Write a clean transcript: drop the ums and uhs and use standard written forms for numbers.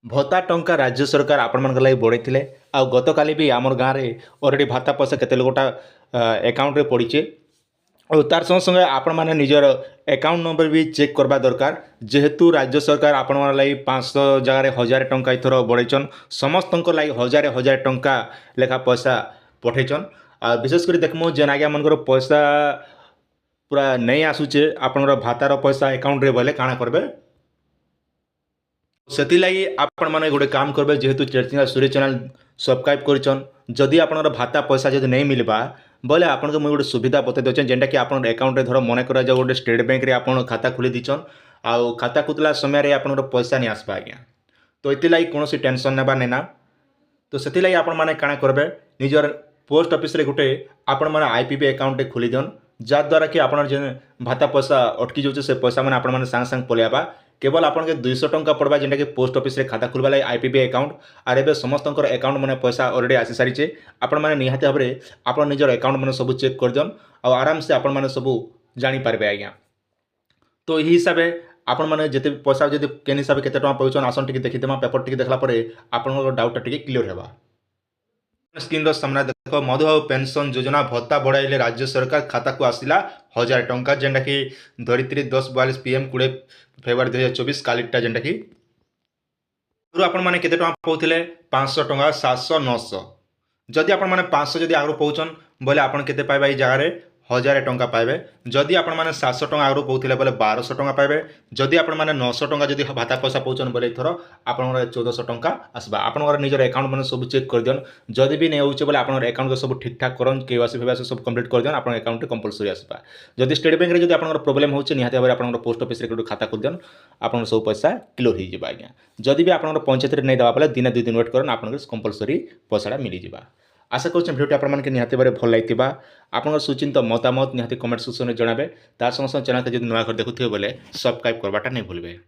भत्ता टंका राज्य सरकार आपण लगी बढ़े आउ गतकाली भी आमर गाँव में अलरेडी भत्ता पैसा केते लोगटा अकाउंट रे पड़ीचे और तार संगे संगे आपण मैंने निजर अकाउंट नंबर भी चेक करवा दरकार जेहेतु राज्य सरकार आपण लगी 500 जगह 1000 टंका इथर बढ़ेचन समस्त लगी 1000 टंका लेखा पैसा पठेचन आ विशेषकर देखमु जेन आज्ञा मनकर पैसा पूरा नहीं आसुचे आपणर भातार पैसा अकाउंट रे बोले काଣା करबे से आपण मैंने गोटे काम करेंगे जेहेतु चेरचिंगा सूर्य चैनल सब्सक्राइब करछन जदि आपनर भाता पैसा जदि नहीं मिलबा बोले आपन को मुझे गोटे सुविधा बता देछन जेनटा कि आपन अकाउंट रे धर मन करा जाओ गोटे स्टेट बैंक रे आपन खाता खोली दीछन आउ खाता खुतला समय रे आपनर पैसा नहीं आसबा आज्ञा तो इति लागि कोनोसी टेंशन नेबा नेना तो से लगी आपण मैंने काଣା करबे निजर पोस्ट ऑफिस रे गोटे आपण मैंने आईपीबी अकाउंट रे खोली दियन जद्वारा कि आपन जे भाता पैसा अटकी जाऊे से पैसा मैंने आपण मैंने सांग सांग पलियाबा केवल आपन के 200 टंका पड़वा जेनटा कि पोस्ट ऑफिस रे खाता खुलवा आईपीबी अकाउंट आर एबे समस्त अकाउंट मैंने पैसा ऑलरेडी आसी सारी आपण मैंने निहाती भाव में आपन निजर अकाउंट मैंने सब चेक कर दियन और आराम से आपण मैंने सब जानी पारबे आज्ञा तो यही हिसाब से आपण मैंने जिते पैसा जब केन हिसाब से केते टंका पाउछन आसन टिके देखिदेमा पेपर टिके देखला परे आपन डाउटा टिके क्लियर हेबा स्क्रीन सामना देख मधुबाबू पेंशन योजना भत्ता बढ़ाइले राज्य सरकार खाता को आसला 1000 टंका जेनटा कि धरित्री 10:42 PM 20 फेब्रुआरी 2024 कालीटा जेनटा कि आपण मैंने केते टंका पाउथिले 500 टंका 700 900 जदि आपण मैंने 500 जदि आगु पाउछन बोले आपण केते पाइबा ई जगह रे 1000 टंका पाइबे जदि आपण मैंने 700 टंका आगु पाउथिले बोले 1200 टंका पाइबे जदि आपण मैंने 900 टंका जदि भाता पैसा पाउछन बोले इथर आपण 1400 टंका आसबा आपण निजर अकाउंट मैंने सब चेक कर दियन जदि भी नहीं होचे बोले आपण अकाउंट को सब ठीक ठाक करन केवासी फेवासी सब कंप्लीट कर दियन आपण अकाउंट कंपलसरी आसबा जदि स्टेट बैंक रे जदि आपण प्रॉब्लम होचे निहाती भाबे आपण पोस्ट ऑफिस रे खाता कर दियन आपण सब पैसा क्लियर हो जिबा आज्ञा जदि भी आपण पंचायत रे नहीं दवा बोले दिन 2 दिन वेट करन आपण कंपलसरी पैसाटा मिली जिबा आशा कर भिडियो आपके निहाती भाव भल लगी आपन सुचिंत मतामत निहाती कमेंट सेक्शन में जनाबे तार संगे चैनल के जो नुआ घर देखुए बोले सब्सक्राइब करवाटा नहीं भूलबे।